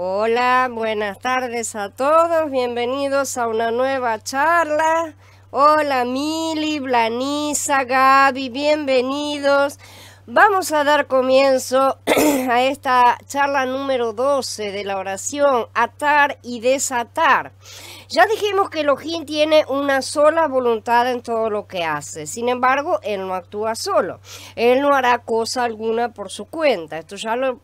Hola, buenas tardes a todos, bienvenidos a una nueva charla. Hola Mili, Blanisa, Gaby, bienvenidos. Vamos a dar comienzo a esta charla número 12 de la oración, atar y desatar. Ya dijimos que Elohim tiene una sola voluntad en todo lo que hace. Sin embargo, Él no actúa solo. Él no hará cosa alguna por su cuenta. Esto ya lo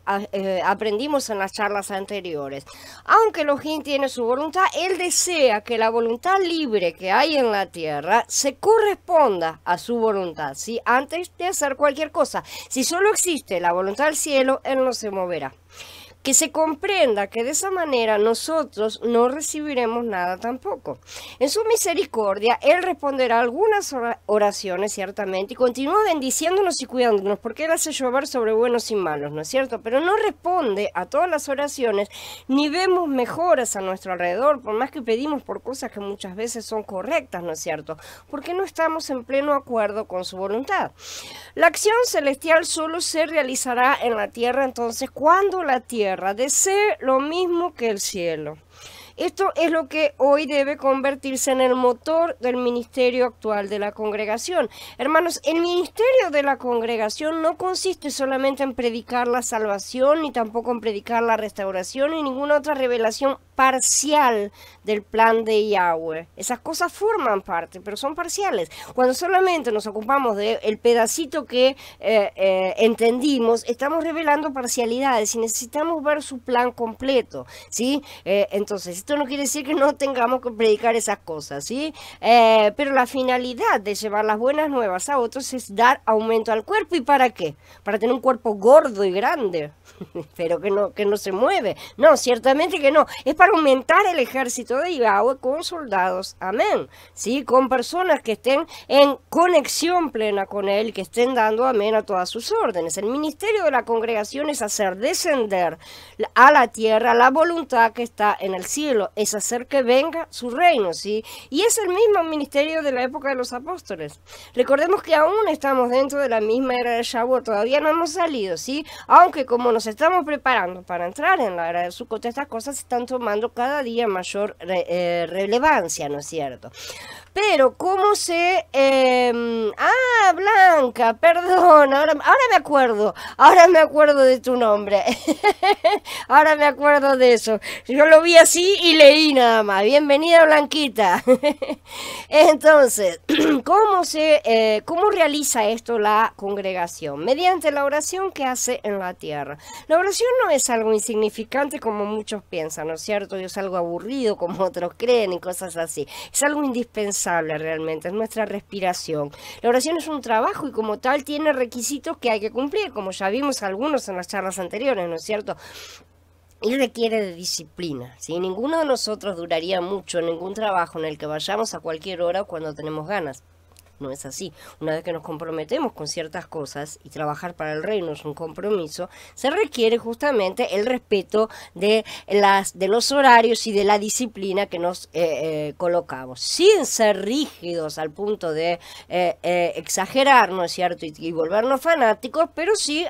aprendimos en las charlas anteriores. Aunque Elohim tiene su voluntad, Él desea que la voluntad libre que hay en la tierra se corresponda a su voluntad, ¿sí? Antes de hacer cualquier cosa. Si solo existe la voluntad del cielo, Él no se moverá. Que se comprenda que de esa manera nosotros no recibiremos nada tampoco. En su misericordia, Él responderá algunas oraciones, ciertamente, y continúa bendiciéndonos y cuidándonos, porque Él hace llover sobre buenos y malos, ¿no es cierto? Pero no responde a todas las oraciones, ni vemos mejoras a nuestro alrededor, por más que pedimos por cosas que muchas veces son correctas, ¿no es cierto? Porque no estamos en pleno acuerdo con su voluntad. La acción celestial solo se realizará en la tierra, entonces, cuando la tierra desee lo mismo que el cielo. Esto es lo que hoy debe convertirse en el motor del ministerio actual de la congregación. Hermanos, el ministerio de la congregación no consiste solamente en predicar la salvación, ni tampoco en predicar la restauración, ni ninguna otra revelación parcial del plan de Yahweh. Esas cosas forman parte, pero son parciales. Cuando solamente nos ocupamos del pedacito que entendimos, estamos revelando parcialidades y necesitamos ver su plan completo, ¿sí? Entonces, esto no quiere decir que no tengamos que predicar esas cosas, ¿sí? Pero la finalidad de llevar las buenas nuevas a otros es dar aumento al cuerpo. ¿Y para qué? Para tener un cuerpo gordo y grande, pero que no se mueve. No, ciertamente que no. Es para aumentar el ejército de Yahweh con soldados, amén, ¿sí? Con personas que estén en conexión plena con Él, que estén dando amén a todas sus órdenes. El ministerio de la congregación es hacer descender a la tierra la voluntad que está en el cielo, es hacer que venga su reino, ¿sí? Y es el mismo ministerio de la época de los apóstoles. Recordemos que aún estamos dentro de la misma era de Shavuot, todavía no hemos salido, ¿sí? Aunque como nos estamos preparando para entrar en la era de Sukkot, estas cosas están tomando cada día mayor relevancia, ¿no es cierto? Pero, ¿cómo se...? Blanca, perdón, ahora me acuerdo de tu nombre. Ahora me acuerdo de eso. Yo lo vi así y leí nada más. Bienvenida, Blanquita. Entonces, ¿cómo realiza esto la congregación? Mediante la oración que hace en la tierra. La oración no es algo insignificante como muchos piensan, ¿no es cierto? Y es algo aburrido como otros creen y cosas así. Es algo indispensable realmente, es nuestra respiración. La oración es un trabajo y como tal tiene requisitos que hay que cumplir, como ya vimos algunos en las charlas anteriores, ¿no es cierto? Y requiere de disciplina, ¿sí? Ninguno de nosotros duraría mucho en ningún trabajo en el que vayamos a cualquier hora cuando tenemos ganas. No es así. Una vez que nos comprometemos con ciertas cosas y trabajar para el reino es un compromiso, se requiere justamente el respeto de los horarios y de la disciplina que nos colocamos, sin ser rígidos al punto de exagerar, ¿no es cierto? Y volvernos fanáticos, pero sí...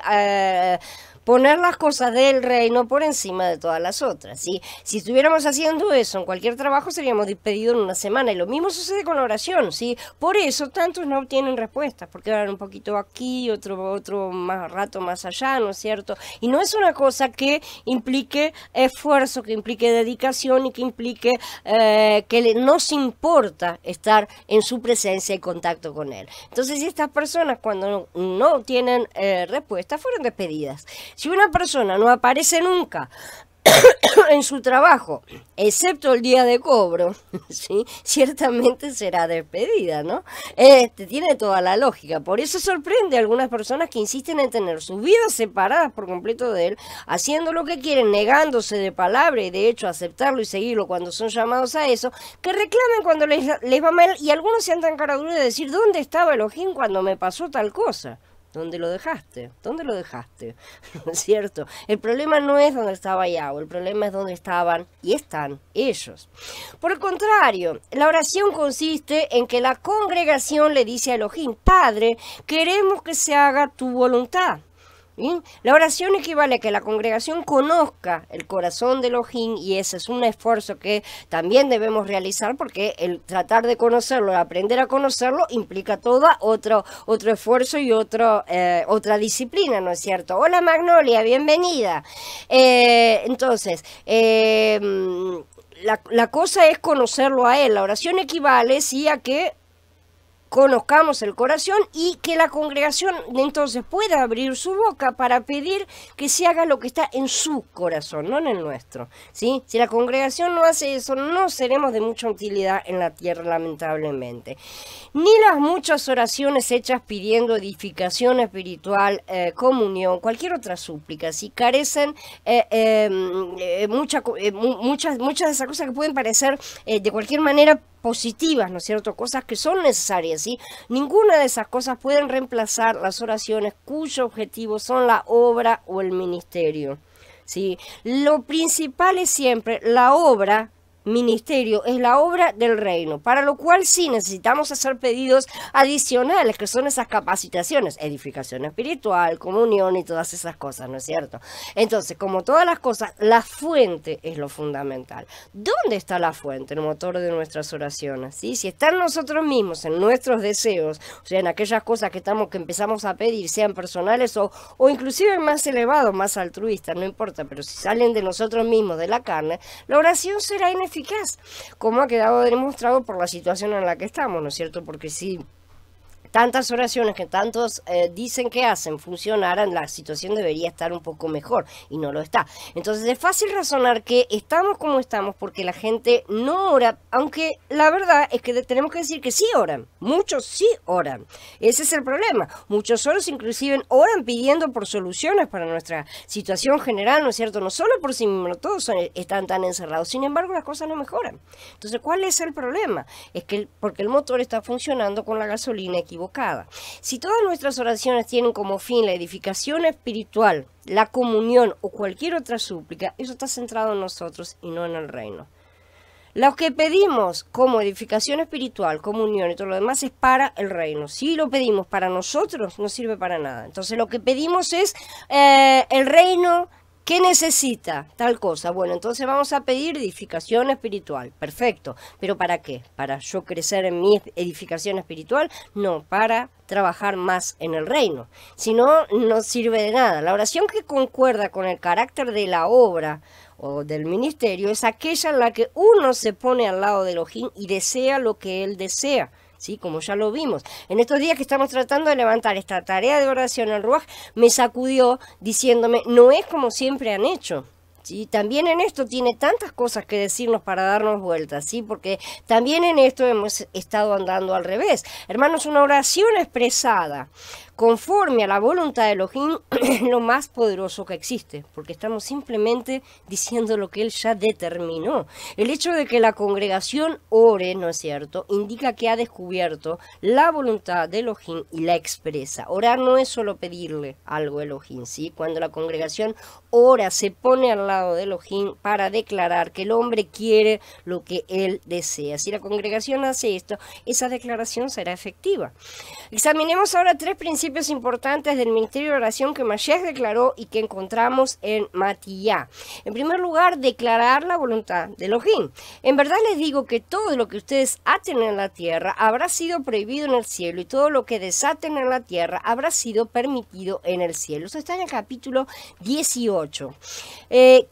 poner las cosas del reino por encima de todas las otras, ¿sí? Si estuviéramos haciendo eso en cualquier trabajo, seríamos despedidos en una semana. Y lo mismo sucede con la oración, ¿sí? Por eso tantos no obtienen respuestas, porque van un poquito aquí, otro más rato más allá, ¿no es cierto? Y no es una cosa que implique esfuerzo, que implique dedicación y que implique que nos importa estar en su presencia y contacto con Él. Entonces, si estas personas cuando no obtienen respuesta, fueron despedidas. Si una persona no aparece nunca en su trabajo, excepto el día de cobro, ¿sí? Ciertamente será despedida, ¿no? Tiene toda la lógica. Por eso sorprende a algunas personas que insisten en tener sus vidas separadas por completo de Él, haciendo lo que quieren, negándose de palabra y de hecho aceptarlo y seguirlo cuando son llamados a eso, que reclamen cuando les va mal y algunos se andan cara dura de decir, ¿dónde estaba Elohim cuando me pasó tal cosa? ¿Dónde lo dejaste? ¿Dónde lo dejaste? ¿No es cierto? El problema no es donde estaba Yahweh, el problema es donde estaban y están ellos. Por el contrario, la oración consiste en que la congregación le dice a Elohim, Padre, queremos que se haga tu voluntad. ¿Bien? La oración equivale a que la congregación conozca el corazón de Elohim, y ese es un esfuerzo que también debemos realizar, porque el tratar de conocerlo, aprender a conocerlo, implica otro esfuerzo y otra disciplina, ¿no es cierto? Hola Magnolia, bienvenida. Entonces, la cosa es conocerlo a él. La oración equivale, sí, a que conozcamos el corazón y que la congregación entonces pueda abrir su boca para pedir que se haga lo que está en su corazón, no en el nuestro, ¿sí? Si la congregación no hace eso, no seremos de mucha utilidad en la tierra, lamentablemente. Ni las muchas oraciones hechas pidiendo edificación espiritual, comunión, cualquier otra súplica, si carecen muchas de esas cosas que pueden parecer de cualquier manera positivas, ¿no es cierto? Cosas que son necesarias, ¿sí? Ninguna de esas cosas pueden reemplazar las oraciones cuyo objetivo son la obra o el ministerio, ¿sí? Lo principal es siempre la obra. Ministerio es la obra del reino, para lo cual sí necesitamos hacer pedidos adicionales, que son esas capacitaciones, edificación espiritual, comunión y todas esas cosas, ¿no es cierto? Entonces, como todas las cosas, la fuente es lo fundamental. ¿Dónde está la fuente, el motor de nuestras oraciones? ¿Sí? Si está en nosotros mismos, en nuestros deseos, o sea, en aquellas cosas que empezamos a pedir, sean personales o inclusive más elevados, más altruistas, no importa, pero si salen de nosotros mismos, de la carne, la oración será ineficaz, como ha quedado demostrado por la situación en la que estamos, ¿no es cierto? Porque si tantas oraciones que tantos dicen que hacen funcionaran, la situación debería estar un poco mejor, y no lo está. Entonces es fácil razonar que estamos como estamos porque la gente no ora, aunque la verdad es que tenemos que decir que sí oran, muchos sí oran. Ese es el problema. Muchos otros inclusive oran pidiendo por soluciones para nuestra situación general, ¿no es cierto? No solo por sí mismos, todos están tan encerrados, sin embargo las cosas no mejoran. Entonces, ¿cuál es el problema? Es que porque el motor está funcionando con la gasolina equivocada. Si todas nuestras oraciones tienen como fin la edificación espiritual, la comunión o cualquier otra súplica, eso está centrado en nosotros y no en el reino. Lo que pedimos como edificación espiritual, comunión y todo lo demás es para el reino. Si lo pedimos para nosotros, no sirve para nada. Entonces lo que pedimos es el reino. ¿Qué necesita tal cosa? Bueno, entonces vamos a pedir edificación espiritual. Perfecto. ¿Pero para qué? ¿Para yo crecer en mi edificación espiritual? No, para trabajar más en el reino. Si no, no sirve de nada. La oración que concuerda con el carácter de la obra o del ministerio es aquella en la que uno se pone al lado de Elohim y desea lo que él desea. Sí, como ya lo vimos. En estos días que estamos tratando de levantar esta tarea de oración, el Ruaj me sacudió diciéndome, no es como siempre han hecho. ¿Sí? También en esto tiene tantas cosas que decirnos para darnos vueltas, ¿sí? Porque también en esto hemos estado andando al revés. Hermanos, una oración expresada conforme a la voluntad de Elohim es lo más poderoso que existe, porque estamos simplemente diciendo lo que él ya determinó. El hecho de que la congregación ore, ¿no es cierto?, indica que ha descubierto la voluntad de Elohim y la expresa. Orar no es solo pedirle algo a Elohim, ¿sí? Cuando la congregación ora, se pone al lado de Elohim para declarar que el hombre quiere lo que él desea. Si la congregación hace esto, esa declaración será efectiva. Examinemos ahora tres principios importantes del ministerio de oración que Mashiach declaró y que encontramos en Matiyá. En primer lugar, declarar la voluntad de Elohim. En verdad les digo que todo lo que ustedes aten en la tierra habrá sido prohibido en el cielo, y todo lo que desaten en la tierra habrá sido permitido en el cielo. Eso está en el capítulo 18. ¿Quién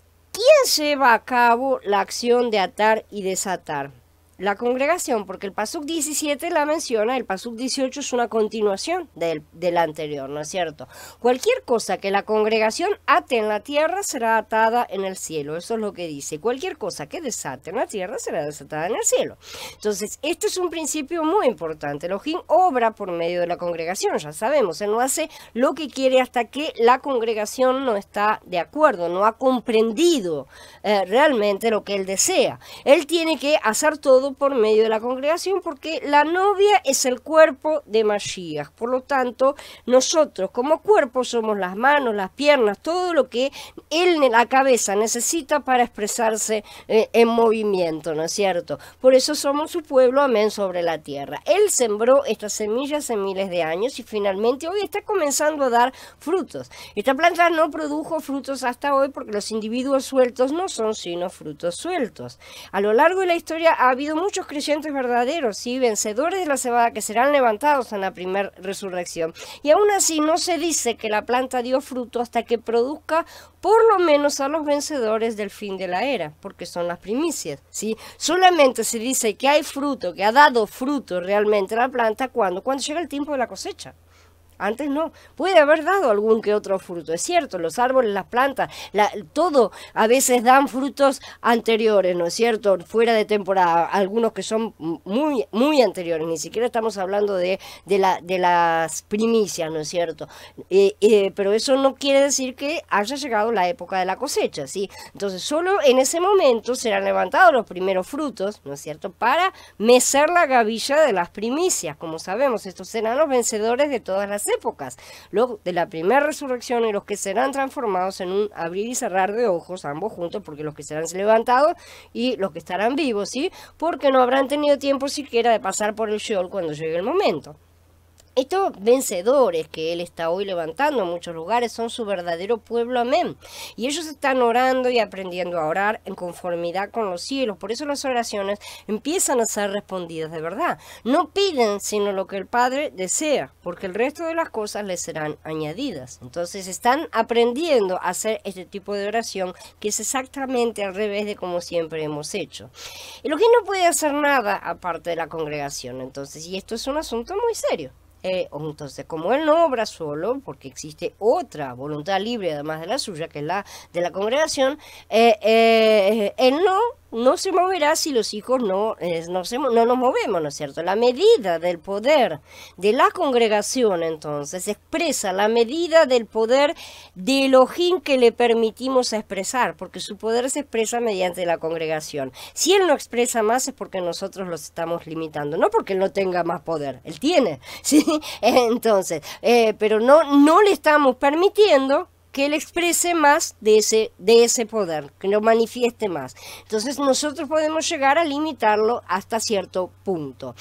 lleva a cabo la acción de atar y desatar? La congregación, porque el pasuk 17 la menciona, el pasuk 18 es una continuación del anterior, ¿no es cierto? Cualquier cosa que la congregación ate en la tierra será atada en el cielo, eso es lo que dice. Cualquier cosa que desate en la tierra será desatada en el cielo. Entonces, este es un principio muy importante. Elohim obra por medio de la congregación, ya sabemos, él no hace lo que quiere hasta que la congregación no está de acuerdo, no ha comprendido realmente lo que él desea. Él tiene que hacer todo todo por medio de la congregación, porque la novia es el cuerpo de Mashiach. Por lo tanto, nosotros como cuerpo somos las manos, las piernas, todo lo que él, la cabeza, necesita para expresarse en movimiento, ¿no es cierto? Por eso somos su pueblo, amén, sobre la tierra. Él sembró estas semillas en miles de años y finalmente hoy está comenzando a dar frutos. Esta planta no produjo frutos hasta hoy porque los individuos sueltos no son sino frutos sueltos. A lo largo de la historia ha habido muchos creyentes verdaderos, ¿sí? Vencedores de la cebada que serán levantados en la primera resurrección. Y aún así no se dice que la planta dio fruto hasta que produzca por lo menos a los vencedores del fin de la era, porque son las primicias, ¿sí? Solamente se dice que hay fruto, que ha dado fruto realmente la planta cuando llega el tiempo de la cosecha. Antes no, puede haber dado algún que otro fruto, es cierto, los árboles, las plantas, todo a veces dan frutos anteriores, ¿no es cierto? Fuera de temporada, algunos que son muy, muy anteriores, ni siquiera estamos hablando de las primicias, ¿no es cierto? Pero eso no quiere decir que haya llegado la época de la cosecha, ¿sí? Entonces solo en ese momento serán levantados los primeros frutos, ¿no es cierto? Para mecer la gavilla de las primicias, como sabemos, estos serán los vencedores de todas las épocas, luego de la primera resurrección y los que serán transformados en un abrir y cerrar de ojos, ambos juntos, porque los que serán levantados y los que estarán vivos, ¿sí? Porque no habrán tenido tiempo siquiera de pasar por el Sheol cuando llegue el momento. Estos vencedores que él está hoy levantando en muchos lugares son su verdadero pueblo, amén. Y ellos están orando y aprendiendo a orar en conformidad con los cielos. Por eso las oraciones empiezan a ser respondidas de verdad. No piden sino lo que el Padre desea, porque el resto de las cosas les serán añadidas. Entonces están aprendiendo a hacer este tipo de oración que es exactamente al revés de como siempre hemos hecho. Elohim no puede hacer nada aparte de la congregación, entonces, y esto es un asunto muy serio. Entonces, como él no obra solo, porque existe otra voluntad libre además de la suya, que es la de la congregación, él no se moverá si los hijos no nos movemos, ¿no es cierto? La medida del poder de la congregación, entonces, expresa la medida del poder de Elohim que le permitimos expresar, porque su poder se expresa mediante la congregación. Si él no expresa más es porque nosotros los estamos limitando, no porque él no tenga más poder, él tiene, ¿sí? Entonces, pero no le estamos permitiendo que él exprese más de ese poder, que lo manifieste más. Entonces nosotros podemos llegar a limitarlo hasta cierto punto.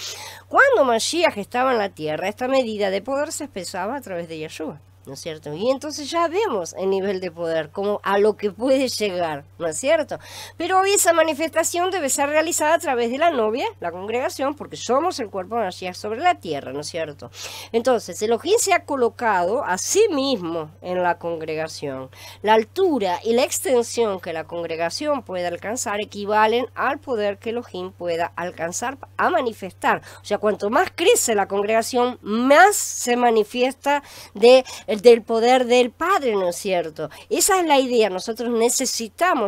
Cuando Mashiach estaba en la tierra, esta medida de poder se expresaba a través de Yeshua, ¿no es cierto? Y entonces ya vemos el nivel de poder, como a lo que puede llegar, ¿no es cierto? Pero hoy esa manifestación debe ser realizada a través de la novia, la congregación, porque somos el cuerpo de Mashiach sobre la tierra, ¿no es cierto? Entonces, Elohim se ha colocado a sí mismo en la congregación. La altura y la extensión que la congregación puede alcanzar equivalen al poder que Elohim pueda alcanzar a manifestar. O sea, cuanto más crece la congregación, más se manifiesta del poder del Padre, ¿no es cierto? Esa es la idea. Nosotros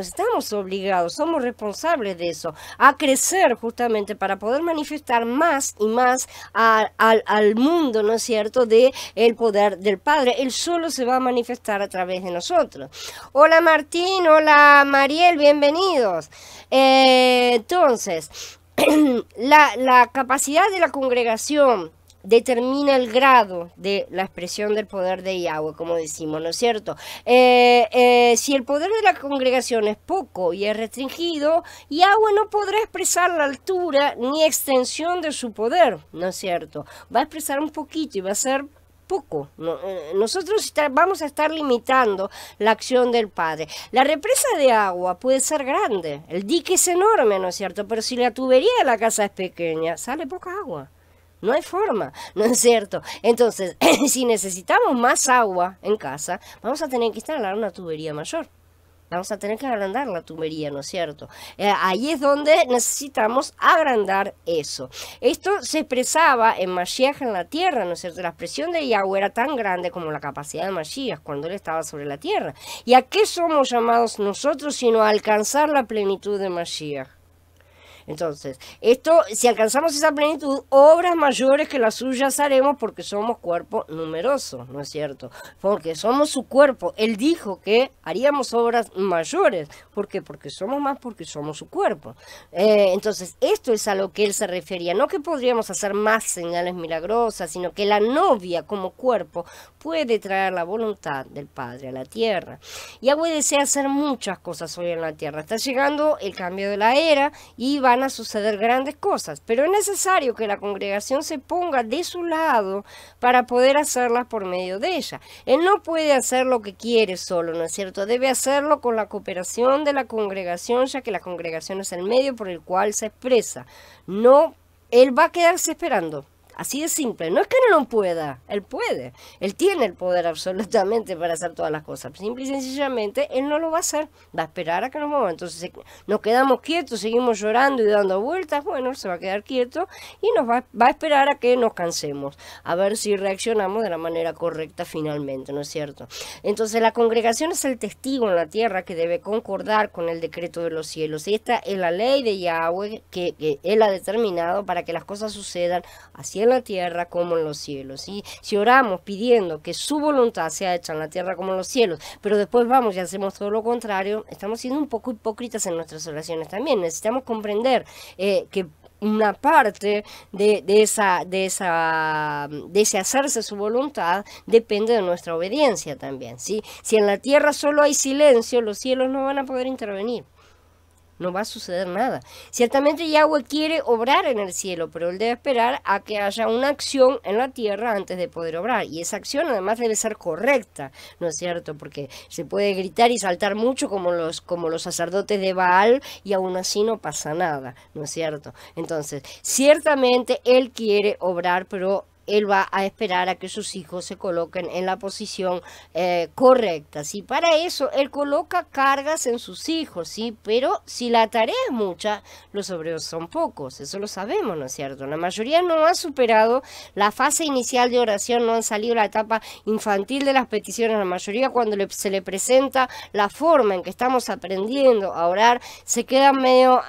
estamos obligados, somos responsables de eso, a crecer justamente para poder manifestar más y más al mundo, ¿no es cierto?, de el poder del Padre. Él solo se va a manifestar a través de nosotros. Hola Martín, hola Mariel, bienvenidos. Entonces, la capacidad de la congregación determina el grado de la expresión del poder de Yahweh, como decimos, ¿no es cierto? Si el poder de la congregación es poco y es restringido, Yahweh no podrá expresar la altura ni extensión de su poder, ¿no es cierto? Va a expresar un poquito y va a ser poco. Nosotros vamos a estar limitando la acción del Padre. La represa de agua puede ser grande, el dique es enorme, ¿no es cierto? Pero si la tubería de la casa es pequeña, sale poca agua. No hay forma, ¿no es cierto? Entonces, si necesitamos más agua en casa, vamos a tener que instalar una tubería mayor. Vamos a tener que agrandar la tubería, ¿no es cierto? Ahí es donde necesitamos agrandar eso. Esto se expresaba en Mashiach en la tierra, ¿no es cierto? La expresión de Yahweh era tan grande como la capacidad de Mashiach cuando él estaba sobre la tierra. ¿Y a qué somos llamados nosotros sino a alcanzar la plenitud de Mashiach? Entonces, esto, si alcanzamos esa plenitud, obras mayores que las suyas haremos porque somos cuerpo numeroso, ¿no es cierto? Porque somos su cuerpo. Él dijo que haríamos obras mayores. ¿Por qué? Porque somos más, porque somos su cuerpo. Entonces, esto es a lo que él se refería. No que podríamos hacer más señales milagrosas, sino que la novia como cuerpo puede traer la voluntad del Padre a la tierra. Yahweh desea hacer muchas cosas hoy en la tierra. Está llegando el cambio de la era y van a suceder grandes cosas, pero es necesario que la congregación se ponga de su lado para poder hacerlas por medio de ella. Él no puede hacer lo que quiere solo, ¿no es cierto? Debe hacerlo con la cooperación de la congregación, ya que la congregación es el medio por el cual se expresa. No, él va a quedarse esperando. Así de simple, no es que no lo pueda, él puede, él tiene el poder absolutamente para hacer todas las cosas, simple y sencillamente él no lo va a hacer, va a esperar a que nos movamos. Entonces nos quedamos quietos, seguimos llorando y dando vueltas, bueno, él se va a quedar quieto y nos va a esperar a que nos cansemos, a ver si reaccionamos de la manera correcta finalmente, ¿no es cierto? Entonces la congregación es el testigo en la tierra que debe concordar con el decreto de los cielos, y esta es la ley de Yahweh que él ha determinado para que las cosas sucedan así en la tierra como en los cielos. ¿Sí? Si oramos pidiendo que su voluntad sea hecha en la tierra como en los cielos, pero después vamos y hacemos todo lo contrario, estamos siendo un poco hipócritas en nuestras oraciones también. Necesitamos comprender que una parte de ese hacerse su voluntad depende de nuestra obediencia también. ¿Sí? Si en la tierra solo hay silencio, los cielos no van a poder intervenir. No va a suceder nada. Ciertamente Yahweh quiere obrar en el cielo, pero él debe esperar a que haya una acción en la tierra antes de poder obrar. Y esa acción además debe ser correcta, ¿no es cierto? Porque se puede gritar y saltar mucho como los sacerdotes de Baal y aún así no pasa nada, ¿no es cierto? Entonces, ciertamente él quiere obrar, pero él va a esperar a que sus hijos se coloquen en la posición correcta, ¿sí? Para eso, él coloca cargas en sus hijos, ¿sí? Pero si la tarea es mucha, los obreros son pocos, eso lo sabemos, ¿no es cierto? La mayoría no ha superado la fase inicial de oración, no han salido la etapa infantil de las peticiones, la mayoría cuando se le presenta la forma en que estamos aprendiendo a orar, se quedan medio,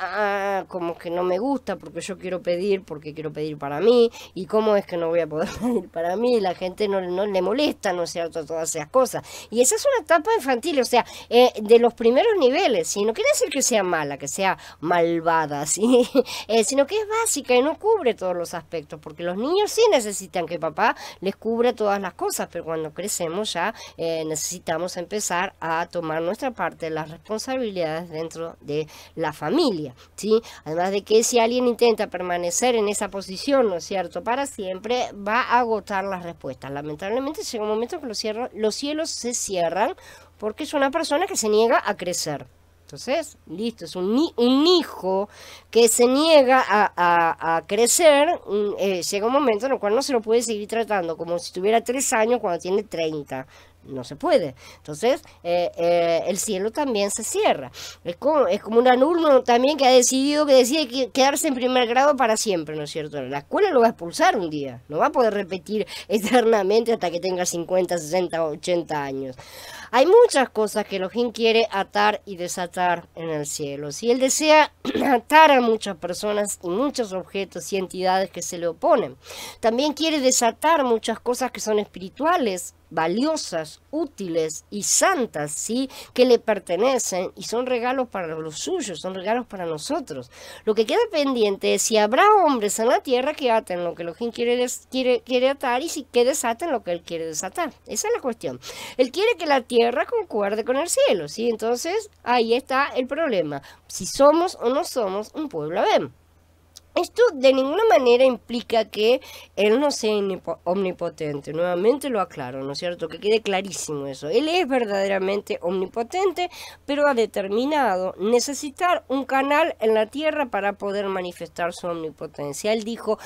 como que no me gusta, porque yo quiero pedir, porque quiero pedir para mí, y cómo es que no voy a poder pedir para mí, la gente no le molesta, ¿no es cierto?, todas esas cosas. Y esa es una etapa infantil, o sea, de los primeros niveles, ¿sí? No quiere decir que sea mala, que sea malvada, ¿sí? Sino que es básica y no cubre todos los aspectos, porque los niños sí necesitan que papá les cubra todas las cosas, pero cuando crecemos ya necesitamos empezar a tomar nuestra parte de las responsabilidades dentro de la familia, ¿sí? Además de que si alguien intenta permanecer en esa posición, ¿no es cierto?, para siempre, va a agotar las respuestas. Lamentablemente llega un momento que los cielos se cierran porque es una persona que se niega a crecer. Entonces, listo, es un hijo que se niega a crecer, llega un momento en el cual no se lo puede seguir tratando como si tuviera 3 años cuando tiene 30. No se puede. Entonces, el cielo también se cierra. Es como un alumno también que decide quedarse en primer grado para siempre, ¿no es cierto? La escuela lo va a expulsar un día. No va a poder repetir eternamente hasta que tenga 50, 60, 80 años. Hay muchas cosas que Elohim quiere atar y desatar en el cielo. Si él desea atar a muchas personas y muchos objetos y entidades que se le oponen. También quiere desatar muchas cosas que son espirituales, valiosas, útiles y santas, ¿sí?, que le pertenecen y son regalos para los suyos, son regalos para nosotros. Lo que queda pendiente es si habrá hombres en la tierra que aten lo que Elohim quiere atar y que desaten lo que él quiere desatar. Esa es la cuestión. Él quiere que la tierra concuerde con el cielo, ¿sí? Entonces ahí está el problema. Si somos o no somos un pueblo Abem. Esto de ninguna manera implica que él no sea omnipotente. Nuevamente lo aclaro, ¿no es cierto? Que quede clarísimo eso. Él es verdaderamente omnipotente, pero ha determinado necesitar un canal en la tierra para poder manifestar su omnipotencia. Él dijo: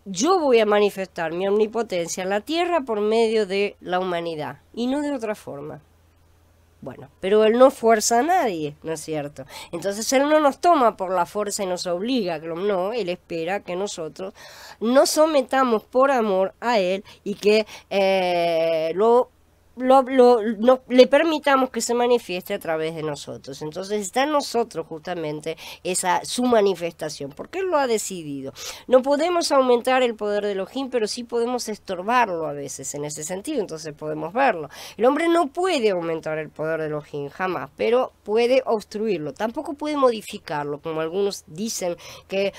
yo voy a manifestar mi omnipotencia en la tierra por medio de la humanidad, y no de otra forma. Bueno, pero él no fuerza a nadie, ¿no es cierto? Entonces él no nos toma por la fuerza y nos obliga, no, él espera que nosotros nos sometamos por amor a él y que lo le permitamos que se manifieste a través de nosotros. Entonces está en nosotros justamente su manifestación, porque Él lo ha decidido. No podemos aumentar el poder de Elohim, pero sí podemos estorbarlo a veces en ese sentido, entonces podemos verlo. El hombre no puede aumentar el poder de Elohim jamás, pero puede obstruirlo, tampoco puede modificarlo, como algunos dicen que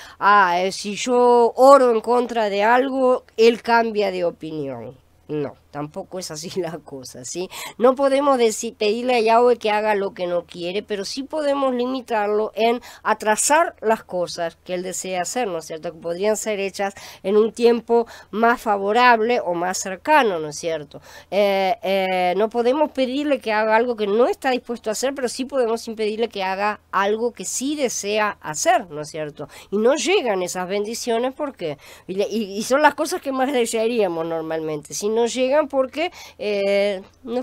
si yo oro en contra de algo, Él cambia de opinión. No, tampoco es así la cosa, ¿sí? No podemos pedirle a Yahweh que haga lo que no quiere, pero sí podemos limitarlo en atrasar las cosas que Él desea hacer, ¿no es cierto? Que podrían ser hechas en un tiempo más favorable o más cercano, ¿no es cierto? No podemos pedirle que haga algo que no está dispuesto a hacer, pero sí podemos impedirle que haga algo que sí desea hacer, ¿no es cierto? Y no llegan esas bendiciones porque, y son las cosas que más desearíamos normalmente, si no llegan porque no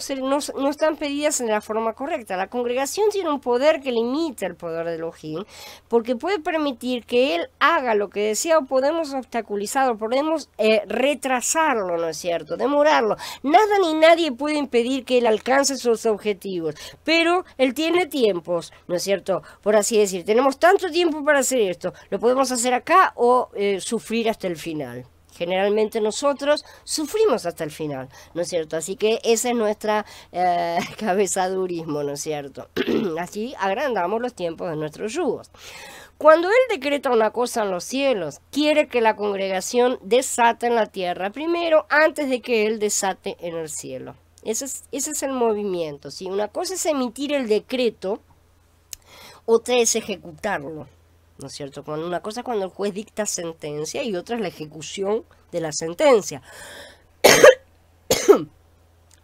están pedidas en la forma correcta. La congregación tiene un poder que limita el poder de Elohim, porque puede permitir que Él haga lo que desea, o podemos obstaculizarlo, podemos retrasarlo, ¿no es cierto? Demorarlo. Nada ni nadie puede impedir que Él alcance sus objetivos, pero Él tiene tiempos, ¿no es cierto? Por así decir, tenemos tanto tiempo para hacer esto, lo podemos hacer acá o sufrir hasta el final. Generalmente nosotros sufrimos hasta el final, ¿no es cierto? Así que ese es nuestra cabezadurismo, ¿no es cierto? Así agrandamos los tiempos de nuestros yugos. Cuando Él decreta una cosa en los cielos, quiere que la congregación desate en la tierra primero, antes de que Él desate en el cielo. Ese es el movimiento, ¿sí? Una cosa es emitir el decreto, otra es ejecutarlo, ¿no es cierto? Una cosa es cuando el juez dicta sentencia y otra es la ejecución de la sentencia.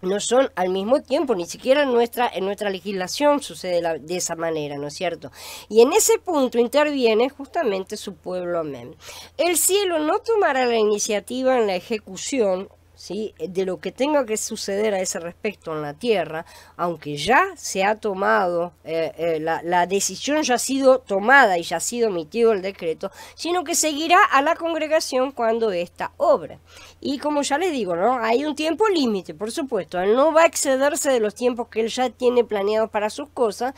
No son al mismo tiempo, ni siquiera en nuestra legislación sucede de esa manera, ¿no es cierto? Y en ese punto interviene justamente su pueblo, amén. El cielo no tomará la iniciativa en la ejecución, ¿sí?, de lo que tenga que suceder a ese respecto en la tierra, aunque ya se ha tomado, la decisión ya ha sido tomada y ya ha sido emitido el decreto, sino que seguirá a la congregación cuando ésta obra. Y como ya les digo, ¿no?, hay un tiempo límite, por supuesto. Él no va a excederse de los tiempos que Él ya tiene planeados para sus cosas,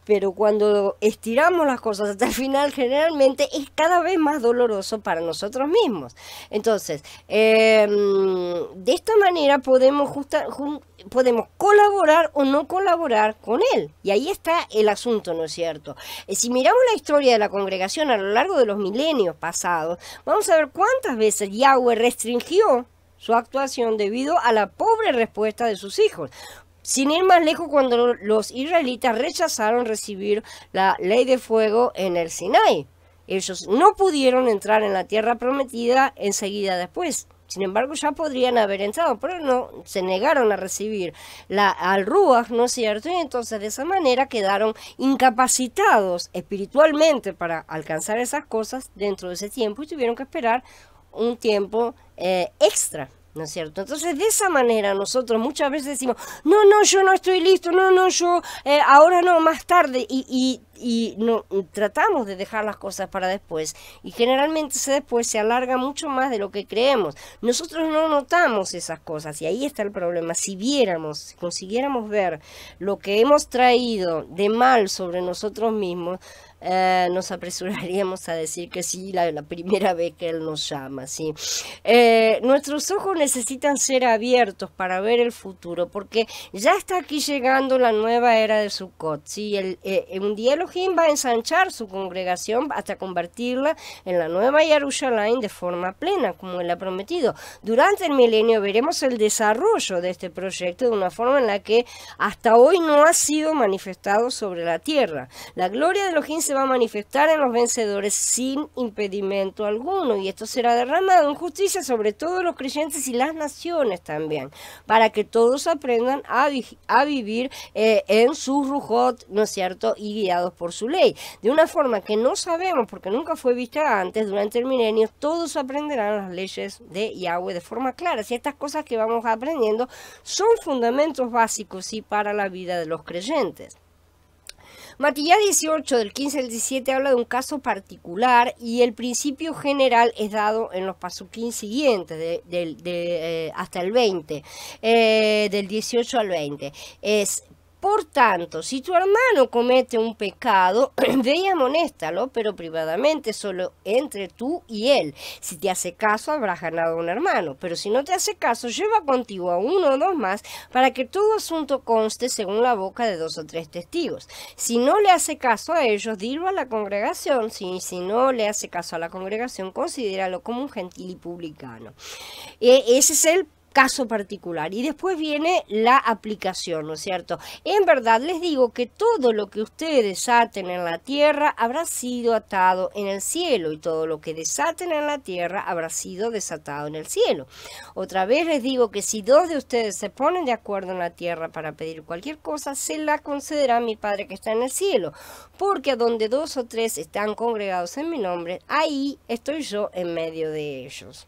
pero cuando estiramos las cosas hasta el final, generalmente es cada vez más doloroso para nosotros mismos. Entonces, de esta manera podemos colaborar o no colaborar con Él. Y ahí está el asunto, ¿no es cierto? Si miramos la historia de la congregación a lo largo de los milenios pasados, vamos a ver cuántas veces Yahweh restringió su actuación debido a la pobre respuesta de sus hijos. Sin ir más lejos, cuando los israelitas rechazaron recibir la ley de fuego en el Sinai, ellos no pudieron entrar en la tierra prometida enseguida después. Sin embargo, ya podrían haber entrado, pero no, se negaron a recibir al Ruach, ¿no es cierto? Y entonces de esa manera quedaron incapacitados espiritualmente para alcanzar esas cosas dentro de ese tiempo y tuvieron que esperar un tiempo extra, ¿no es cierto? Entonces, de esa manera nosotros muchas veces decimos, no, yo no estoy listo, no, yo ahora no, más tarde, y no, tratamos de dejar las cosas para después, y generalmente ese después se alarga mucho más de lo que creemos. Nosotros no notamos esas cosas, y ahí está el problema. Si consiguiéramos ver lo que hemos traído de mal sobre nosotros mismos, nos apresuraríamos a decir que sí la primera vez que Él nos llama, ¿sí? Nuestros ojos necesitan ser abiertos para ver el futuro, porque ya está aquí llegando la nueva era de Sukkot, ¿sí? Un día Elohim va a ensanchar su congregación hasta convertirla en la nueva Jerusalén de forma plena, como Él ha prometido. Durante el milenio veremos el desarrollo de este proyecto de una forma en la que hasta hoy no ha sido manifestado sobre la tierra. La gloria de Elohim se va a manifestar en los vencedores sin impedimento alguno, y esto será derramado en justicia sobre todos los creyentes y las naciones también, para que todos aprendan a vivir en su rujot, ¿no es cierto?, y guiados por su ley, de una forma que no sabemos porque nunca fue vista antes. Durante el milenio todos aprenderán las leyes de Yahweh de forma clara. Si estas cosas que vamos aprendiendo son fundamentos básicos, sí, para la vida de los creyentes. Matías 18, del 15 al 17, habla de un caso particular y el principio general es dado en los pasuquín siguientes, hasta el 20, del 18 al 20. Es: por tanto, si tu hermano comete un pecado, ve y amonéstalo, pero privadamente, solo entre tú y él. Si te hace caso, habrás ganado un hermano, pero si no te hace caso, lleva contigo a uno o dos más, para que todo asunto conste según la boca de 2 o 3 testigos. Si no le hace caso a ellos, dilo a la congregación. Si no le hace caso a la congregación, considéralo como un gentil y publicano. Ese es el caso particular, y después viene la aplicación, ¿no es cierto? En verdad les digo que todo lo que ustedes aten en la tierra habrá sido atado en el cielo, y todo lo que desaten en la tierra habrá sido desatado en el cielo. Otra vez les digo que si 2 de ustedes se ponen de acuerdo en la tierra para pedir cualquier cosa, se la concederá mi Padre que está en el cielo, porque a donde 2 o 3 están congregados en mi nombre, ahí estoy yo en medio de ellos.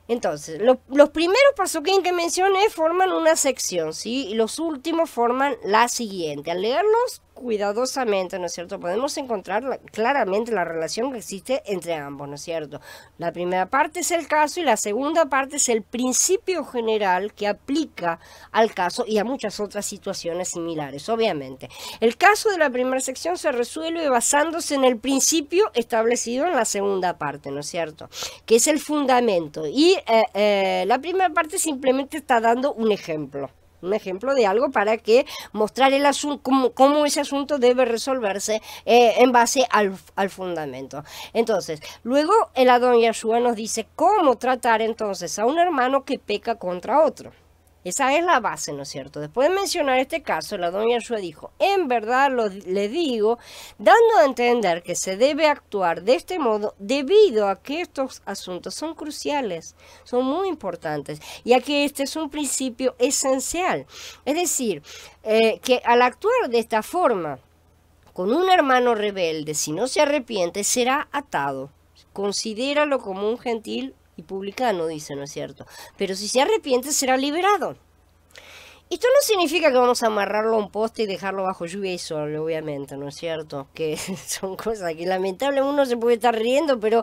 Entonces, los primeros pasuquín que mencioné forman una sección, ¿sí? Y los últimos forman la siguiente. Al leerlos cuidadosamente, ¿no es cierto?, podemos encontrar claramente la relación que existe entre ambos, ¿no es cierto? La primera parte es el caso y la segunda parte es el principio general que aplica al caso y a muchas otras situaciones similares, obviamente. El caso de la primera sección se resuelve basándose en el principio establecido en la segunda parte, ¿no es cierto?, que es el fundamento. Y la primera parte simplemente está dando un ejemplo de algo para que mostrar el asunto, cómo ese asunto debe resolverse en base al fundamento. Entonces, luego el Adón Yahshua nos dice cómo tratar entonces a un hermano que peca contra otro. Esa es la base, ¿no es cierto? Después de mencionar este caso, el Adón Yahshua dijo: en verdad le digo, dando a entender que se debe actuar de este modo debido a que estos asuntos son cruciales, son muy importantes, y a que este es un principio esencial. Es decir, que al actuar de esta forma con un hermano rebelde, si no se arrepiente, será atado. Considéralo como un gentil y publicano, dice, ¿no es cierto? Pero si se arrepiente, será liberado. Esto no significa que vamos a amarrarlo a un poste y dejarlo bajo lluvia y sol, obviamente, ¿no es cierto? Que son cosas que lamentablemente uno se puede estar riendo, pero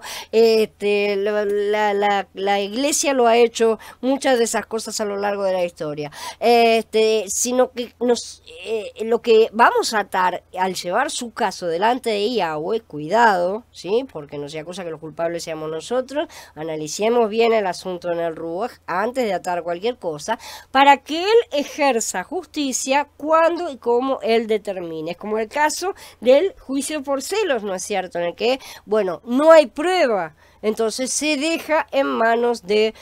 la iglesia lo ha hecho muchas de esas cosas a lo largo de la historia. Sino que lo que vamos a atar al llevar su caso delante de Yahweh, cuidado, ¿sí? Porque no sea cosa que los culpables seamos nosotros. Analicemos bien el asunto en el Ruach antes de atar cualquier cosa, para que él ejerza justicia cuando y como él determine. Es como el caso del juicio por celos, ¿no es cierto? En el que, bueno, no hay prueba, entonces se deja en manos de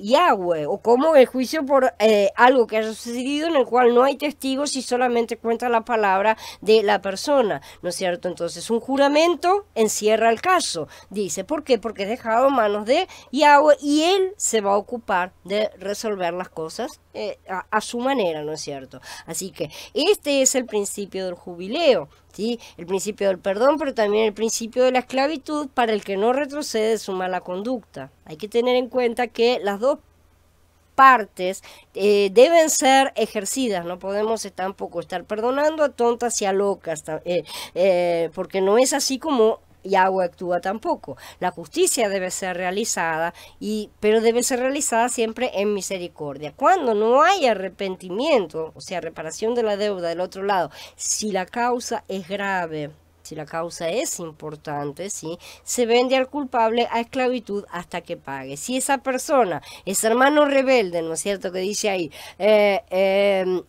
Yahweh, o como el juicio por algo que haya sucedido en el cual no hay testigos y solamente cuenta la palabra de la persona, ¿no es cierto? Entonces un juramento encierra el caso, dice, ¿por qué? Porque es dejado en manos de Yahweh y él se va a ocupar de resolver las cosas a su manera, ¿no es cierto? Así que este es el principio del jubileo, ¿sí? El principio del perdón, pero también el principio de la esclavitud para el que no retrocede de su mala conducta. Hay que tener en cuenta que las dos partes deben ser ejercidas, no podemos tampoco estar perdonando a tontas y a locas, porque no es así como Yahweh actúa tampoco. La justicia debe ser realizada, pero debe ser realizada siempre en misericordia. Cuando no hay arrepentimiento, o sea, reparación de la deuda del otro lado, si la causa es grave, si la causa es importante, ¿sí?, se vende al culpable a esclavitud hasta que pague. Si esa persona, ese hermano rebelde, ¿no es cierto?, que dice ahí,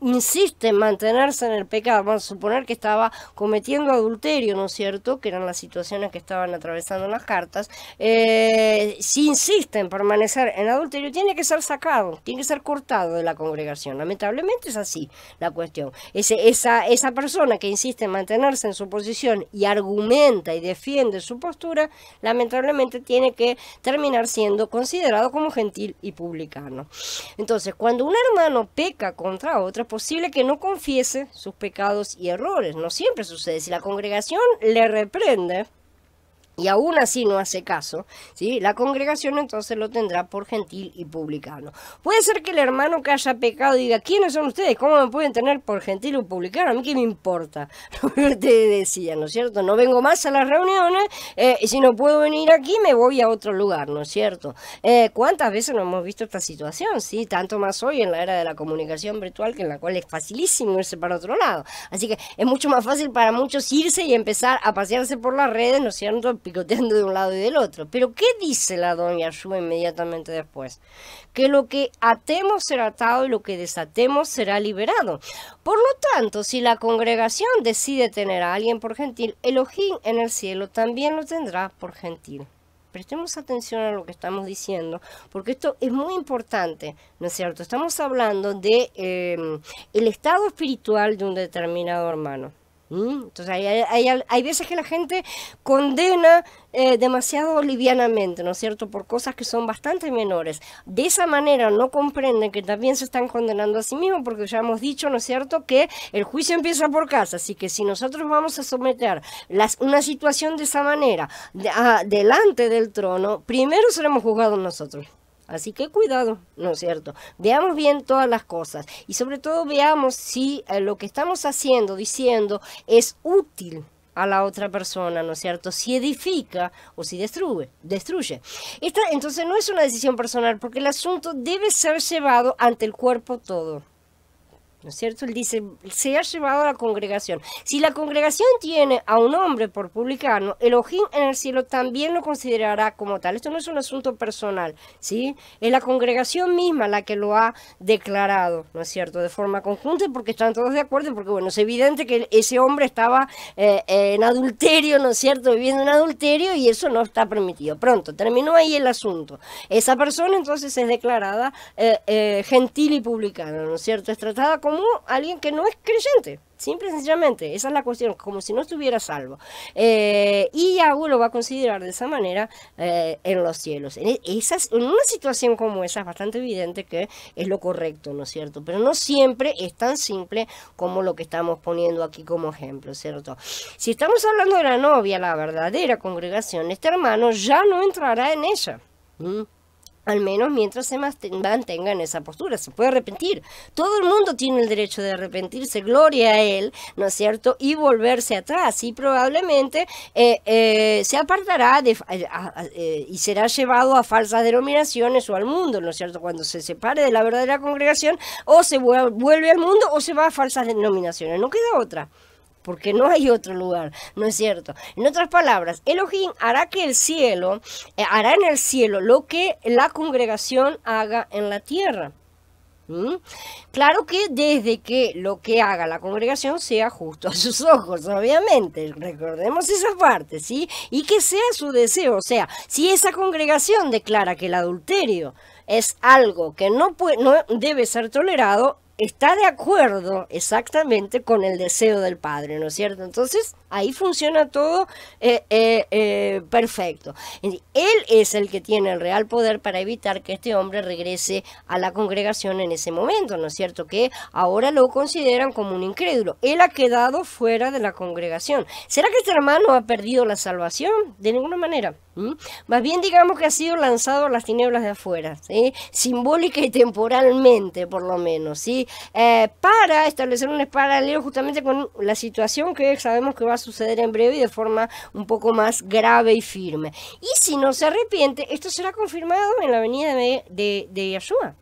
insiste en mantenerse en el pecado, vamos a suponer que estaba cometiendo adulterio, ¿no es cierto?, que eran las situaciones que estaban atravesando las cartas, si insiste en permanecer en adulterio, tiene que ser sacado, tiene que ser cortado de la congregación. Lamentablemente es así la cuestión. Esa persona que insiste en mantenerse en su posición y argumenta y defiende su postura, lamentablemente tiene que terminar siendo considerado como gentil y publicano. Entonces, cuando un hermano peca contra otro, es posible que no confiese sus pecados y errores. No siempre sucede. Si la congregación le reprende, y aún así no hace caso, ¿sí? La congregación entonces lo tendrá por gentil y publicano. Puede ser que el hermano que haya pecado diga, ¿quiénes son ustedes? ¿Cómo me pueden tener por gentil o publicano? A mí qué me importa, lo que ustedes decían, ¿no es cierto? No vengo más a las reuniones, y si no puedo venir aquí me voy a otro lugar, ¿no es cierto? ¿Cuántas veces no hemos visto esta situación? ¿Sí? Tanto más hoy en la era de la comunicación virtual, que en la cual es facilísimo irse para otro lado. Así que es mucho más fácil para muchos irse y empezar a pasearse por las redes, ¿no es cierto?, picoteando de un lado y del otro. Pero ¿qué dice la doña Yahshua inmediatamente después? Que lo que atemos será atado y lo que desatemos será liberado. Por lo tanto, si la congregación decide tener a alguien por gentil, Elohim en el cielo también lo tendrá por gentil. Prestemos atención a lo que estamos diciendo, porque esto es muy importante, ¿no es cierto? Estamos hablando de el estado espiritual de un determinado hermano. Entonces hay veces que la gente condena demasiado livianamente, ¿no es cierto?, por cosas que son bastante menores. De esa manera no comprenden que también se están condenando a sí mismos, porque ya hemos dicho, ¿no es cierto?, que el juicio empieza por casa. Así que si nosotros vamos a someter una situación de esa manera delante del trono, primero seremos juzgados nosotros. Así que cuidado, ¿no es cierto? Veamos bien todas las cosas y sobre todo veamos si lo que estamos haciendo, diciendo, es útil a la otra persona, ¿no es cierto? Si edifica o si destruye. Esta entonces no es una decisión personal, porque el asunto debe ser llevado ante el cuerpo todo. ¿No es cierto? Él dice, se ha llevado a la congregación. Si la congregación tiene a un hombre por publicano, Elohim en el cielo también lo considerará como tal. Esto no es un asunto personal, ¿sí? Es la congregación misma la que lo ha declarado, ¿no es cierto? De forma conjunta, porque están todos de acuerdo, porque bueno, es evidente que ese hombre estaba en adulterio, ¿no es cierto? Viviendo en adulterio, y eso no está permitido. Pronto, terminó ahí el asunto. Esa persona entonces es declarada gentil y publicana, ¿no es cierto? Es tratada como alguien que no es creyente, simple y sencillamente. Esa es la cuestión, como si no estuviera salvo. Y Yahweh lo va a considerar de esa manera en los cielos. En una situación como esa es bastante evidente que es lo correcto, ¿no es cierto? Pero no siempre es tan simple como lo que estamos poniendo aquí como ejemplo, ¿cierto? Si estamos hablando de la novia, la verdadera congregación, este hermano ya no entrará en ella. Al menos mientras se mantenga en esa postura. Se puede arrepentir. Todo el mundo tiene el derecho de arrepentirse, gloria a él, ¿no es cierto? Y volverse atrás. Y probablemente se apartará y será llevado a falsas denominaciones o al mundo, ¿no es cierto? Cuando se separe de la verdadera congregación, o se vuelve al mundo o se va a falsas denominaciones. No queda otra, porque no hay otro lugar, ¿no es cierto? En otras palabras, Elohim hará en el cielo lo que la congregación haga en la tierra. Claro que desde que lo que haga la congregación sea justo a sus ojos, obviamente, recordemos esa parte, ¿sí? Y que sea su deseo, o sea, si esa congregación declara que el adulterio es algo que no debe ser tolerado, está de acuerdo exactamente con el deseo del Padre, ¿no es cierto? Entonces, ahí funciona todo perfecto. Él es el que tiene el real poder para evitar que este hombre regrese a la congregación en ese momento, ¿no es cierto? Que ahora lo consideran como un incrédulo. Él ha quedado fuera de la congregación. ¿Será que este hermano ha perdido la salvación? De ninguna manera. Más bien digamos que ha sido lanzado a las tinieblas de afuera, ¿sí? Simbólica y temporalmente, por lo menos, ¿sí? Para establecer un paralelo justamente con la situación que sabemos que va a suceder en breve y de forma un poco más grave y firme. Y si no se arrepiente, esto será confirmado en la venida de Yahshua.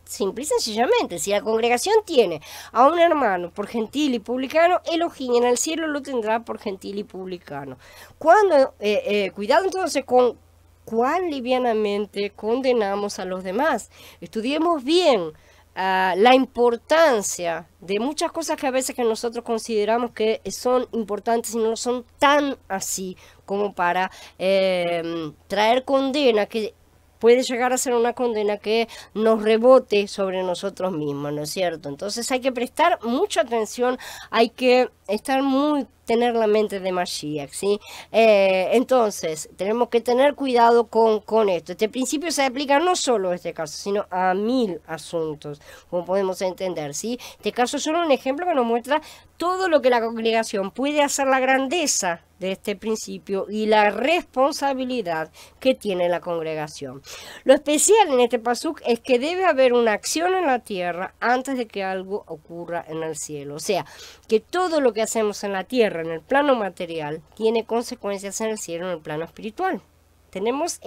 Simple y sencillamente, si la congregación tiene a un hermano por gentil y publicano, Elohim en el cielo lo tendrá por gentil y publicano. Cuidado entonces con cuán livianamente condenamos a los demás. Estudiemos bien la importancia de muchas cosas que a veces que nosotros consideramos que son importantes y no son tan así como para traer condena que puede llegar a ser una condena que nos rebote sobre nosotros mismos, ¿no es cierto? Entonces hay que prestar mucha atención, hay que estar muy tener la mente de Mashiach, ¿sí? Entonces, tenemos que tener cuidado con esto. Este principio se aplica no solo a este caso, sino a 1000 asuntos, como podemos entender, ¿sí? Este caso es solo un ejemplo que nos muestra todo lo que la congregación puede hacer, la grandeza de este principio y la responsabilidad que tiene la congregación. Lo especial en este pasuk es que debe haber una acción en la tierra antes de que algo ocurra en el cielo. O sea, que todo lo que hacemos en la tierra, en el plano material, tiene consecuencias en el cielo, en el plano espiritual. Tenemos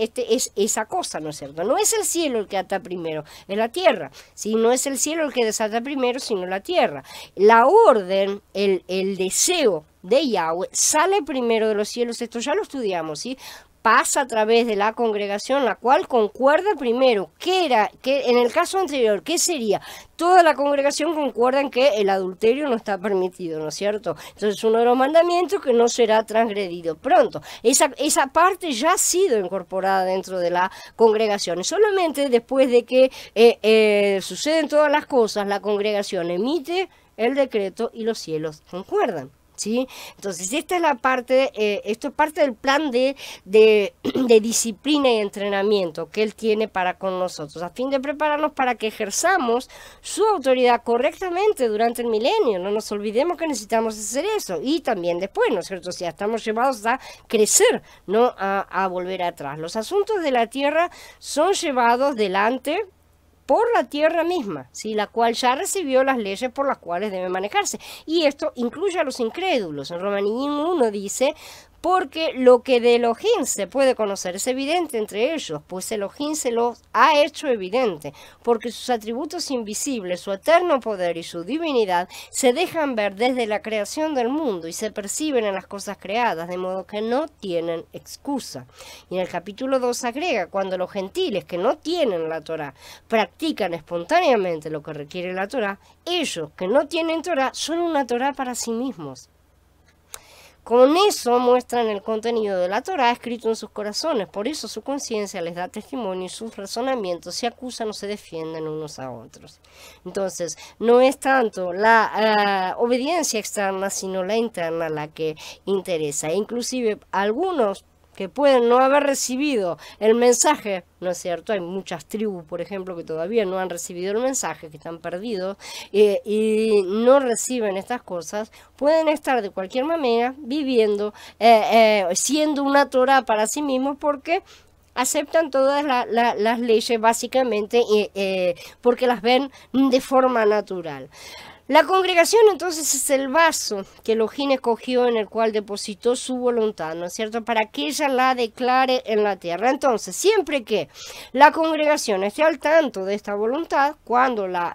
esa cosa, ¿no es cierto? No es el cielo el que ata primero, es la tierra. ¿Sí? No es el cielo el que desata primero, sino la tierra. La orden, el deseo de Yahweh sale primero de los cielos. Esto ya lo estudiamos, ¿sí? Pasa a través de la congregación, la cual concuerda primero. ¿Qué en el caso anterior, qué sería? Toda la congregación concuerda en que el adulterio no está permitido, ¿no es cierto? Entonces, uno de los mandamientos que no será transgredido pronto. Esa parte ya ha sido incorporada dentro de la congregación. Y solamente después de que suceden todas las cosas, la congregación emite el decreto y los cielos concuerdan. ¿Sí? Entonces, esta es la parte, esto es parte del plan de disciplina y entrenamiento que Él tiene para con nosotros, a fin de prepararnos para que ejerzamos su autoridad correctamente durante el milenio. No nos olvidemos que necesitamos hacer eso, y también después, ¿no es cierto? O sea, estamos llevados a crecer, no a volver atrás. Los asuntos de la tierra son llevados delante por la tierra misma, ¿sí? La cual ya recibió las leyes por las cuales debe manejarse. Y esto incluye a los incrédulos. En Romanín 1 dice: porque lo que de Elohim se puede conocer es evidente entre ellos, pues Elohim se los ha hecho evidente, porque sus atributos invisibles, su eterno poder y su divinidad se dejan ver desde la creación del mundo y se perciben en las cosas creadas, de modo que no tienen excusa. Y en el capítulo 2 agrega: cuando los gentiles que no tienen la Torá practican espontáneamente lo que requiere la Torá, ellos que no tienen Torá son una Torá para sí mismos. Con eso muestran el contenido de la Torá escrito en sus corazones. Por eso su conciencia les da testimonio y sus razonamientos se acusan o se defienden unos a otros. Entonces, no es tanto la obediencia externa, sino la interna la que interesa. E inclusive algunos que pueden no haber recibido el mensaje, ¿no es cierto? Hay muchas tribus, por ejemplo, que todavía no han recibido el mensaje, que están perdidos y no reciben estas cosas, pueden estar de cualquier manera viviendo, siendo una Torá para sí mismos, porque aceptan todas las leyes básicamente porque las ven de forma natural. La congregación entonces es el vaso que Elohim escogió, en el cual depositó su voluntad, ¿no es cierto?, para que ella la declare en la tierra. Entonces, siempre que la congregación esté al tanto de esta voluntad, cuando la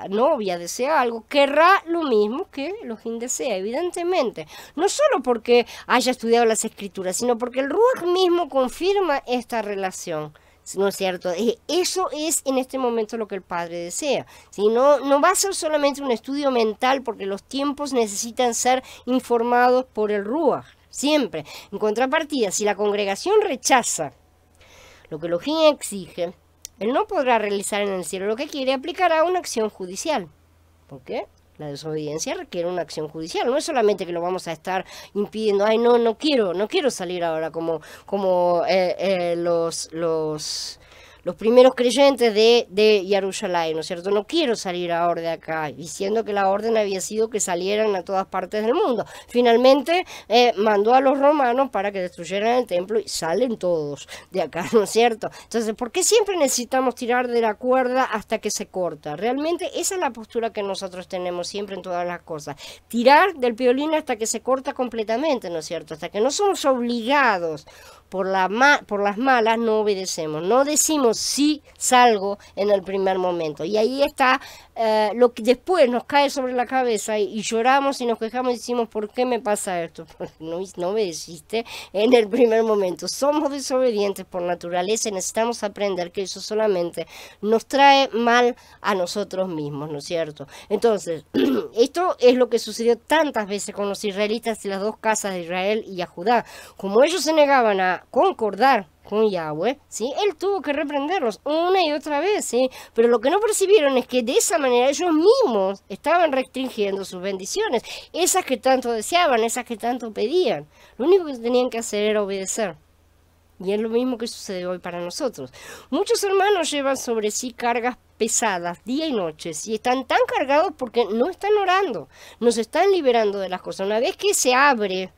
novia desea algo, querrá lo mismo que Elohim desea, evidentemente. No solo porque haya estudiado las escrituras, sino porque el Ruach mismo confirma esta relación. ¿No es cierto? Eso es en este momento lo que el Padre desea. ¿Sí? No va a ser solamente un estudio mental, porque los tiempos necesitan ser informados por el Ruach, siempre. En contrapartida, si la congregación rechaza lo que Elohim exige, él no podrá realizar en el cielo lo que quiere, aplicará una acción judicial. ¿Por qué? La desobediencia requiere una acción judicial. No es solamente que lo vamos a estar impidiendo: ay, no quiero salir ahora, como los primeros creyentes de Jerusalén, ¿no es cierto? No quiero salir ahora de acá, diciendo que la orden había sido que salieran a todas partes del mundo. Finalmente mandó a los romanos para que destruyeran el templo y salen todos de acá, ¿no es cierto? Entonces, ¿por qué siempre necesitamos tirar de la cuerda hasta que se corta? Realmente esa es la postura que nosotros tenemos siempre en todas las cosas. Tirar del violín hasta que se corta completamente, ¿no es cierto? Hasta que no somos obligados por las malas, no obedecemos, no decimos sí salgo en el primer momento. Y ahí está lo que después nos cae sobre la cabeza y lloramos y nos quejamos y decimos: ¿por qué me pasa esto? Porque no obedeciste en el primer momento. Somos desobedientes por naturaleza y necesitamos aprender que eso solamente nos trae mal a nosotros mismos, ¿no es cierto? Entonces, esto es lo que sucedió tantas veces con los israelitas de las dos casas de Israel y a Judá. Como ellos se negaban a concordar con Yahweh, ¿sí? Él tuvo que reprenderlos una y otra vez, ¿sí? Pero lo que no percibieron es que de esa manera ellos mismos estaban restringiendo sus bendiciones, esas que tanto deseaban, esas que tanto pedían. Lo único que tenían que hacer era obedecer. Y es lo mismo que sucede hoy para nosotros. Muchos hermanos llevan sobre sí cargas pesadas día y noche, y están tan cargados porque no están orando, no se están liberando de las cosas. Una vez que se abre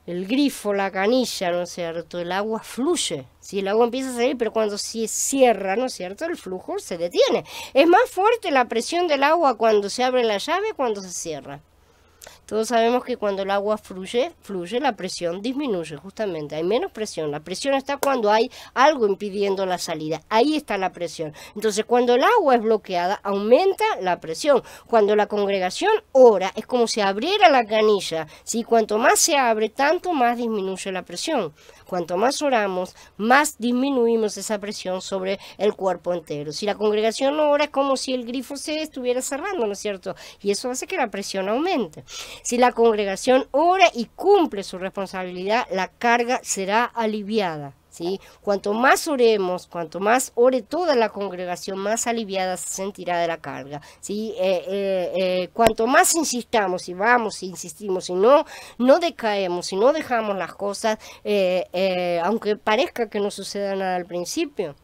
el grifo, la canilla, ¿no es cierto?, el agua fluye, ¿sí? El agua empieza a salir, pero cuando se cierra, ¿no es cierto?, el flujo se detiene. Es más fuerte la presión del agua cuando se abre la llave, cuando se cierra. Todos sabemos que cuando el agua fluye, la presión disminuye, justamente, hay menos presión. La presión está cuando hay algo impidiendo la salida, ahí está la presión. Entonces, cuando el agua es bloqueada, aumenta la presión. Cuando la congregación ora, es como si abriera la canilla, ¿sí? Cuanto más se abre, tanto más disminuye la presión. Cuanto más oramos, más disminuimos esa presión sobre el cuerpo entero. Si la congregación no ora, es como si el grifo se estuviera cerrando, ¿no es cierto? Y eso hace que la presión aumente. Si la congregación ora y cumple su responsabilidad, la carga será aliviada, ¿sí? Cuanto más oremos, cuanto más ore toda la congregación, más aliviada se sentirá de la carga, ¿sí? Cuanto más insistamos y vamos, insistimos y no decaemos y no dejamos las cosas, aunque parezca que no suceda nada al principio,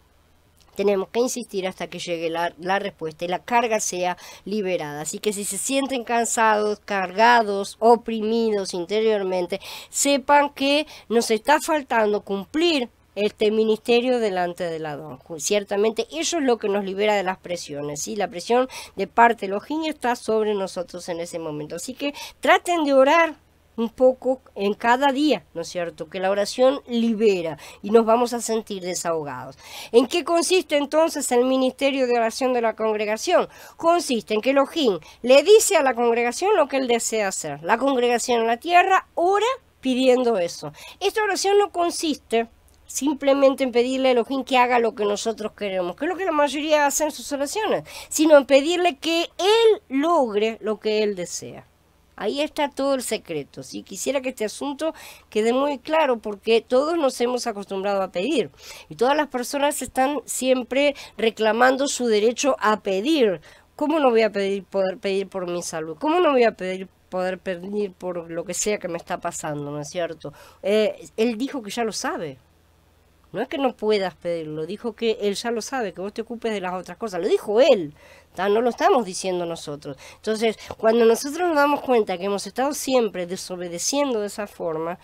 tenemos que insistir hasta que llegue la respuesta y la carga sea liberada. Así que si se sienten cansados, cargados, oprimidos interiormente, sepan que nos está faltando cumplir este ministerio delante del Adón. Ciertamente eso es lo que nos libera de las presiones, ¿sí? La presión de parte de Elohim está sobre nosotros en ese momento. Así que traten de orar un poco en cada día, ¿no es cierto? Que la oración libera y nos vamos a sentir desahogados. ¿En qué consiste entonces el ministerio de oración de la congregación? Consiste en que Elohim le dice a la congregación lo que él desea hacer. La congregación en la tierra ora pidiendo eso. Esta oración no consiste simplemente en pedirle a Elohim que haga lo que nosotros queremos, que es lo que la mayoría hace en sus oraciones, sino en pedirle que él logre lo que él desea. Ahí está todo el secreto, ¿sí? Quisiera que este asunto quede muy claro porque todos nos hemos acostumbrado a pedir y todas las personas están siempre reclamando su derecho a pedir. ¿Cómo no voy a poder pedir por mi salud? ¿Cómo no voy a poder pedir por lo que sea que me está pasando, ¿no es cierto? Él dijo que ya lo sabe. No es que no puedas pedirlo, dijo que él ya lo sabe, que vos te ocupes de las otras cosas. Lo dijo él, no lo estamos diciendo nosotros. Entonces, cuando nosotros nos damos cuenta que hemos estado siempre desobedeciendo de esa forma,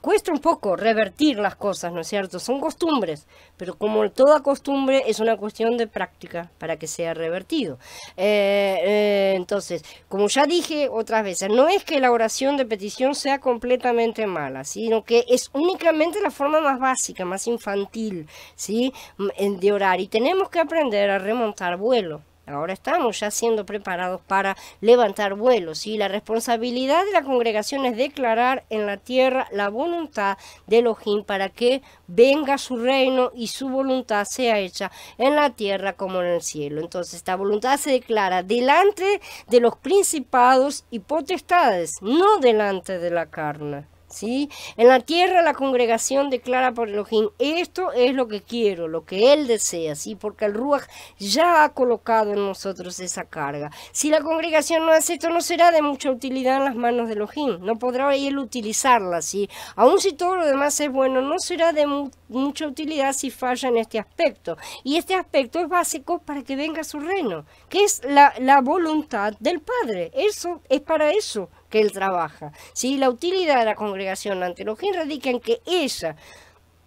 cuesta un poco revertir las cosas, ¿no es cierto? Son costumbres, pero como toda costumbre es una cuestión de práctica para que sea revertido. Entonces, como ya dije otras veces, no es que la oración de petición sea completamente mala, sino que es únicamente la forma más básica, más infantil, ¿sí?, de orar, y tenemos que aprender a remontar vuelo. Ahora estamos ya siendo preparados para levantar vuelos, ¿sí? La responsabilidad de la congregación es declarar en la tierra la voluntad de Elohim para que venga su reino y su voluntad sea hecha en la tierra como en el cielo. Entonces, esta voluntad se declara delante de los principados y potestades, no delante de la carne. ¿Sí? En la tierra la congregación declara por Elohim, esto es lo que quiero, lo que él desea, ¿sí? Porque el Ruach ya ha colocado en nosotros esa carga. Si la congregación no hace esto, no será de mucha utilidad en las manos de Elohim, no podrá él utilizarla, ¿sí? Aun si todo lo demás es bueno, no será de mucha utilidad si falla en este aspecto. Y este aspecto es básico para que venga su reino, que es la voluntad del Padre. Eso es para eso que él trabaja, ¿sí? La utilidad de la congregación ante Elohim radica en que ella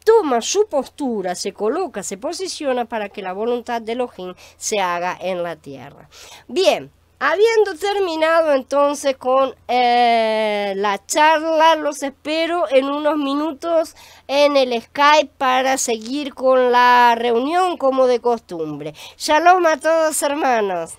toma su postura, se coloca, se posiciona para que la voluntad de Elohim se haga en la tierra. Bien, habiendo terminado entonces con la charla, los espero en unos minutos en el Skype para seguir con la reunión como de costumbre. Shalom a todos, hermanos.